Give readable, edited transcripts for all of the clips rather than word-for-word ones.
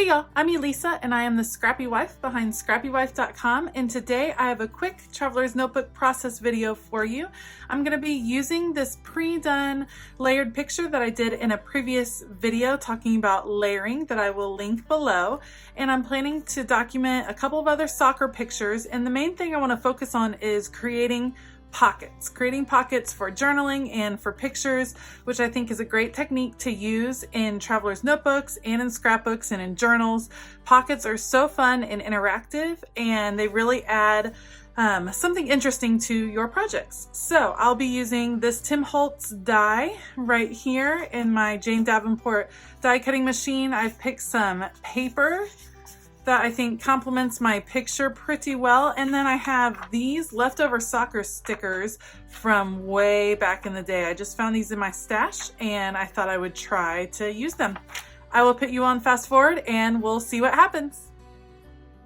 Hey y'all, I'm Elisa and I am the Scrappy Wife behind scrappywife.com, and today I have a quick traveler's notebook process video for you. I'm going to be using this pre-done layered picture that I did in a previous video talking about layering that I will link below, and I'm planning to document a couple of other soccer pictures, and the main thing I want to focus on is creating pockets for journaling and for pictures, which I think is a great technique to use in traveler's notebooks and in scrapbooks and in journals. Pockets are so fun and interactive, and they really add something interesting to your projects. So I'll be using this Tim Holtz die right here in my Jane Davenport die cutting machine. I've picked some paper that I think complements my picture pretty well. And then I have these leftover soccer stickers from way back in the day. I just found these in my stash and I thought I would try to use them. I will put you on fast forward and we'll see what happens.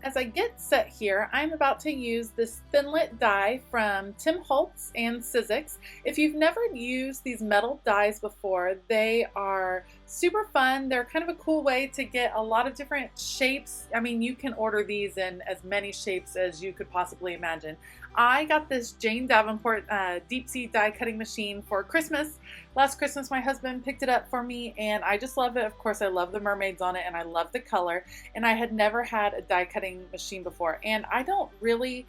As I get set here, I'm about to use this Thinlit die from Tim Holtz and Sizzix. If you've never used these metal dies before, they are super fun. They're kind of a cool way to get a lot of different shapes. I mean, you can order these in as many shapes as you could possibly imagine. I got this Jane Davenport deep sea die cutting machine for Christmas. Last Christmas, my husband picked it up for me and I just love it. Of course, I love the mermaids on it and I love the color, and I had never had a die cutting machine before, and I don't really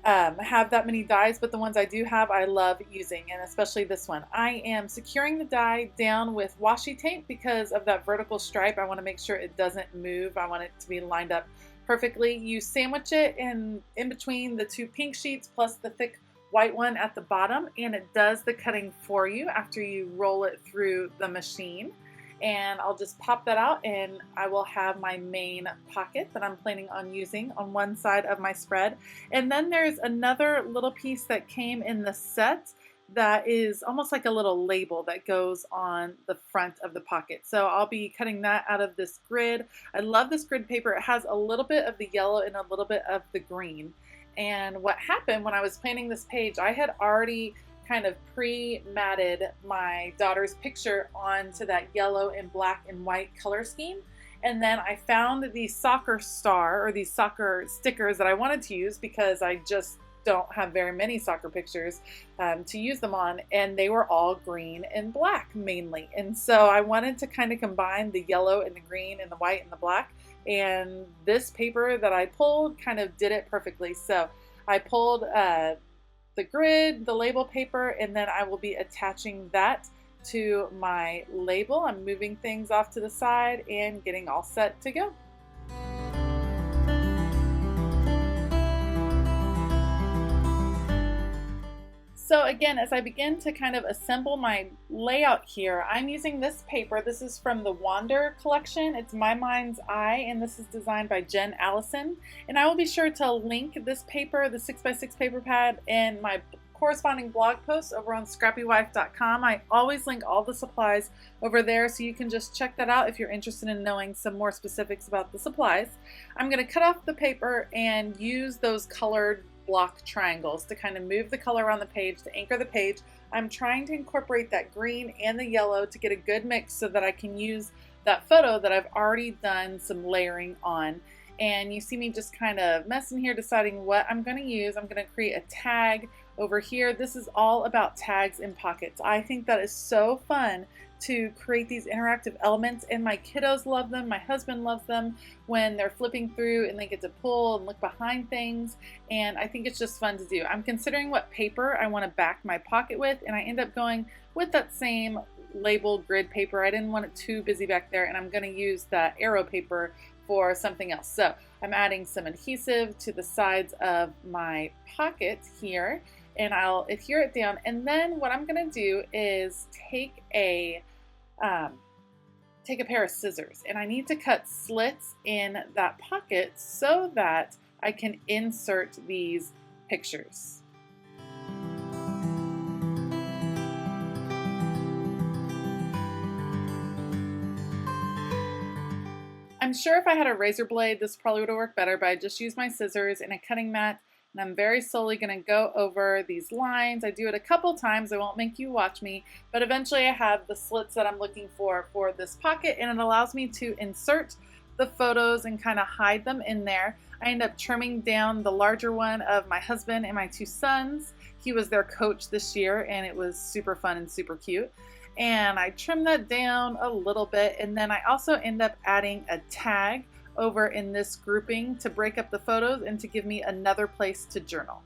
have that many dies, but the ones I do have I love using, and especially this one. I am securing the die down with washi tape because of that vertical stripe. I want to make sure it doesn't move. I want it to be lined up perfectly. You sandwich it in between the two pink sheets plus the thick white one at the bottom, and it does the cutting for you after you roll it through the machine. And I'll just pop that out and I will have my main pocket that I'm planning on using on one side of my spread. And then there's another little piece that came in the set that is almost like a little label that goes on the front of the pocket. So I'll be cutting that out of this grid. I love this grid paper. It has a little bit of the yellow and a little bit of the green. And what happened when I was planning this page, I had already kind of pre-matted my daughter's picture onto that yellow and black and white color scheme. And then I found these soccer star or these soccer stickers that I wanted to use because I just don't have very many soccer pictures to use them on, and they were all green and black mainly. And so I wanted to kind of combine the yellow and the green and the white and the black, and this paper that I pulled kind of did it perfectly. So I pulled the grid, the label paper, and then I will be attaching that to my label. I'm moving things off to the side and getting all set to go. So again, as I begin to kind of assemble my layout here, I'm using this paper. This is from the Wander collection. It's My Mind's Eye, and this is designed by Jen Allison. And I will be sure to link this paper, the 6x6 paper pad, in my corresponding blog post over on scrappywife.com. I always link all the supplies over there, so you can just check that out if you're interested in knowing some more specifics about the supplies. I'm going to cut off the paper and use those colored block triangles to kind of move the color around the page to anchor the page. I'm trying to incorporate that green and the yellow to get a good mix so that I can use that photo that I've already done some layering on. And you see me just kind of messing here, deciding what I'm going to use. I'm going to create a tag over here. This is all about tags in pockets. I think that is so fun to create these interactive elements, and my kiddos love them. My husband loves them when they're flipping through and they get to pull and look behind things, and I think it's just fun to do. I'm considering what paper I want to back my pocket with, and I end up going with that same labeled grid paper. I didn't want it too busy back there, and I'm going to use that arrow paper for something else. So I'm adding some adhesive to the sides of my pocket here, and I'll adhere it down. And then what I'm going to do is take a pair of scissors, and I need to cut slits in that pocket so that I can insert these pictures. I'm sure if I had a razor blade, this probably would have worked better, but I just used my scissors and a cutting mat, and I'm very slowly going to go over these lines. I do it a couple times. I won't make you watch me, but eventually I have the slits that I'm looking for this pocket, and it allows me to insert the photos and kind of hide them in there. I ended up trimming down the larger one of my husband and my two sons. He was their coach this year, and it was super fun and super cute. And I trimmed that down a little bit, and then I also end up adding a tag over in this grouping to break up the photos and to give me another place to journal.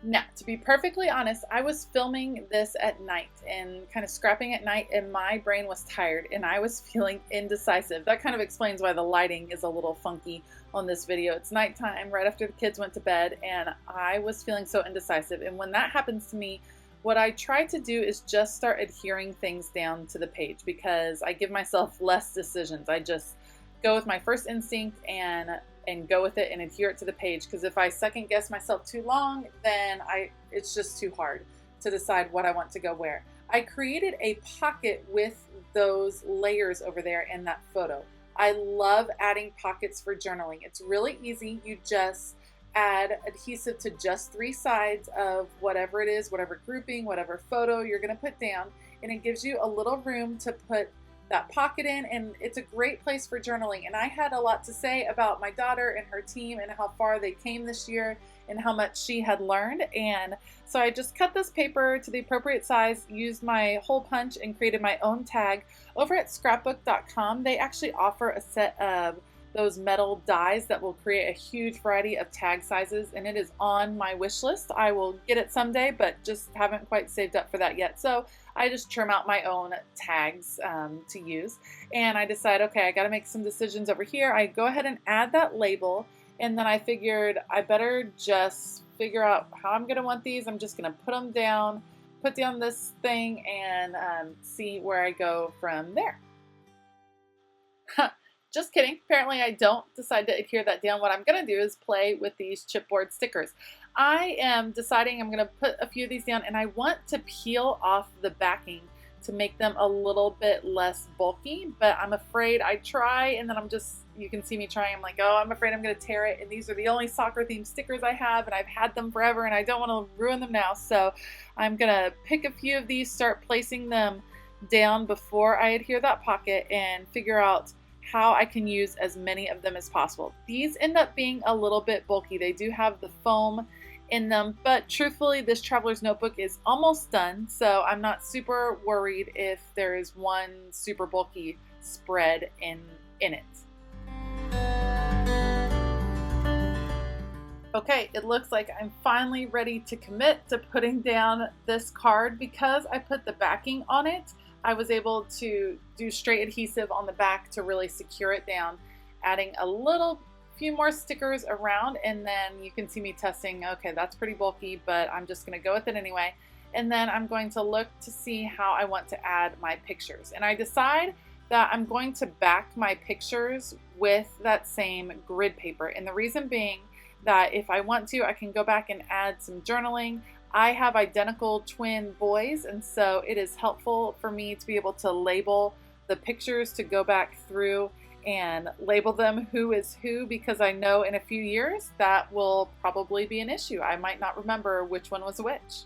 Now, to be perfectly honest, I was filming this at night and kind of scrapping at night, and my brain was tired and I was feeling indecisive. That kind of explains why the lighting is a little funky on this video. It's nighttime right after the kids went to bed, and I was feeling so indecisive. And when that happens to me, what I try to do is just start adhering things down to the page, because I give myself less decisions. I just go with my first instinct and go with it and adhere it to the page, because if I second guess myself too long, then it's just too hard to decide what I want to go where. I created a pocket with those layers over there in that photo. I love adding pockets for journaling. It's really easy. You just add adhesive to just 3 sides of whatever it is, whatever grouping, whatever photo you're going to put down, and it gives you a little room to put that pocket in, and it's a great place for journaling. And I had a lot to say about my daughter and her team and how far they came this year and how much she had learned. And so I just cut this paper to the appropriate size, used my hole punch, and created my own tag. Over at scrapbook.com, they actually offer a set of those metal dies that will create a huge variety of tag sizes, and it is on my wish list. I will get it someday, but just haven't quite saved up for that yet. So I just trim out my own tags to use, and I decide, okay, I got to make some decisions over here. I go ahead and add that label, and then I figured I better just figure out how I'm going to want these. I'm just going to put them down, put down this thing, and see where I go from there. Just kidding. Apparently I don't decide to adhere that down. What I'm going to do is play with these chipboard stickers. I am deciding I'm going to put a few of these down, and I want to peel off the backing to make them a little bit less bulky, but I'm afraid I try, and then you can see me trying. I'm like, oh, I'm afraid I'm going to tear it, and these are the only soccer themed stickers I have, and I've had them forever, and I don't want to ruin them now. So I'm going to pick a few of these, start placing them down before I adhere that pocket, and figure out how I can use as many of them as possible. These end up being a little bit bulky. They do have the foam in them, but truthfully, this traveler's notebook is almost done, so I'm not super worried if there is one super bulky spread in it. Okay, it looks like I'm finally ready to commit to putting down this card. Because I put the backing on it, I was able to do straight adhesive on the back to really secure it down, adding a few more stickers around, and then you can see me testing. Okay, that's pretty bulky, but I'm just going to go with it anyway. And then I'm going to look to see how I want to add my pictures. And I decide that I'm going to back my pictures with that same grid paper. And the reason being that if I want to, I can go back and add some journaling. I have identical twin boys, and so it is helpful for me to be able to label the pictures, to go back through and label them who is who, because I know in a few years that will probably be an issue. I might not remember which one was which.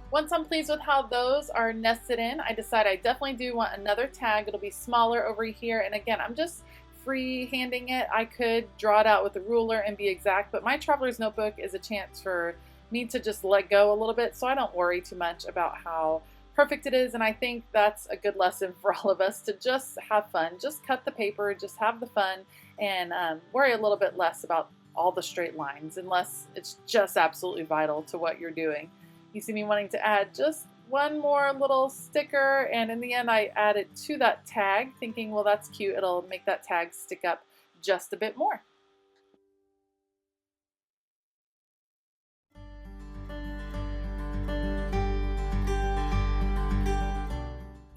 Once I'm pleased with how those are nested in, I decide I definitely do want another tag. It'll be smaller over here, and again, I'm just free-handing it. I could draw it out with a ruler and be exact, but my traveler's notebook is a chance for me to just let go a little bit, so I don't worry too much about how perfect it is. And I think that's a good lesson for all of us, to just have fun. Just cut the paper, just have the fun, and worry a little bit less about all the straight lines, unless it's just absolutely vital to what you're doing. You see me wanting to add just one more little sticker, and in the end I added to that tag thinking, well, that's cute, it'll make that tag stick up just a bit more.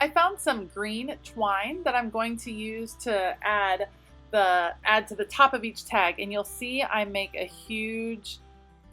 I found some green twine that I'm going to use to add to the top of each tag, and you'll see I make a huge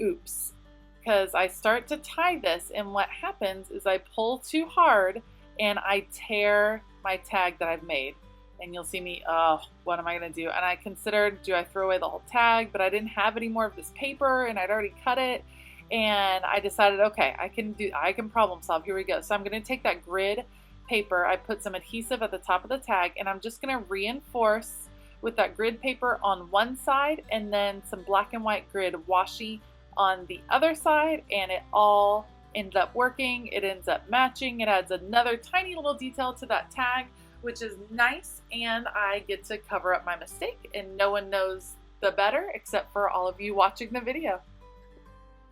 oops because I start to tie this, and what happens is I pull too hard and I tear my tag that I've made. And you'll see me, oh, what am I gonna do? And I considered, do I throw away the whole tag? But I didn't have any more of this paper and I'd already cut it. And I decided, okay, I can problem solve. Here we go. So I'm gonna take that grid paper, I put some adhesive at the top of the tag, and I'm just gonna reinforce with that grid paper on one side and then some black and white grid washi on the other side, and it all ends up working. It ends up matching. It adds another tiny little detail to that tag, which is nice, and I get to cover up my mistake, and no one knows the better except for all of you watching the video.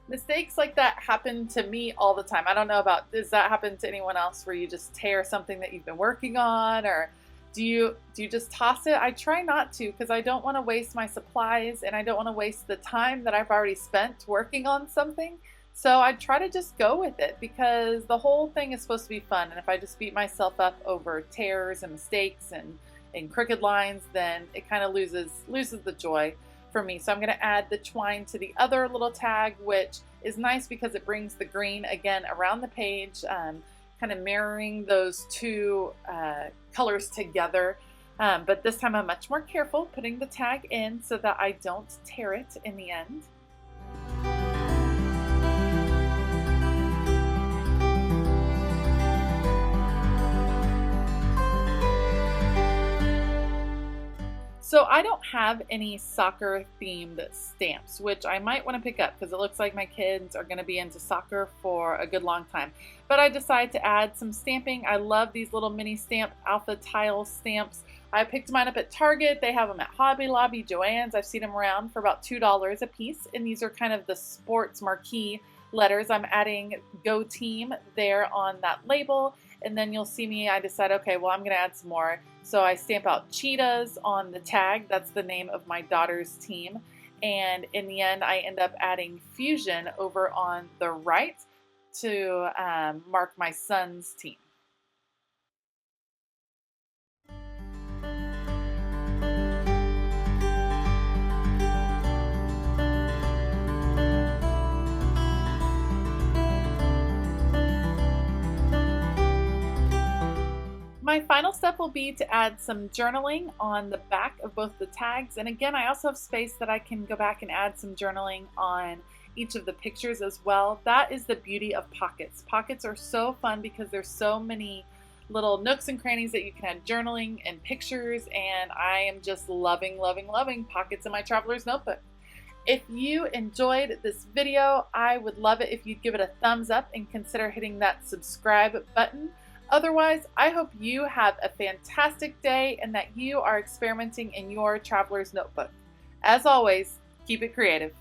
Mistakes like that happen to me all the time. I don't know about, does that happen to anyone else where you just tear something that you've been working on, or do you just toss it? I try not to because I don't want to waste my supplies and I don't want to waste the time that I've already spent working on something. So I try to just go with it because the whole thing is supposed to be fun, and if I just beat myself up over tears and mistakes and crooked lines, then it kind of loses the joy for me. So I'm going to add the twine to the other little tag, which is nice because it brings the green again around the page, kind of mirroring those two colors together. But this time I'm much more careful putting the tag in so that I don't tear it in the end. So I don't have any soccer themed stamps, which I might want to pick up because it looks like my kids are going to be into soccer for a good long time. But I decided to add some stamping. I love these little mini stamp alpha tile stamps. I picked mine up at Target. They have them at Hobby Lobby, Joann's. I've seen them around for about $2 a piece. And these are kind of the sports marquee letters. I'm adding Go Team there on that label. And then you'll see me, I decided, okay, well, I'm going to add some more. So I stamp out cheetahs on the tag. That's the name of my daughter's team. And in the end, I end up adding Fusion over on the right to mark my son's team. My final step will be to add some journaling on the back of both the tags. And again, I also have space that I can go back and add some journaling on each of the pictures as well. That is the beauty of pockets. Pockets are so fun because there's so many little nooks and crannies that you can add journaling and pictures. And I am just loving, loving, loving pockets in my traveler's notebook. If you enjoyed this video, I would love it if you'd give it a thumbs up and consider hitting that subscribe button. Otherwise, I hope you have a fantastic day and that you are experimenting in your traveler's notebook. As always, keep it creative.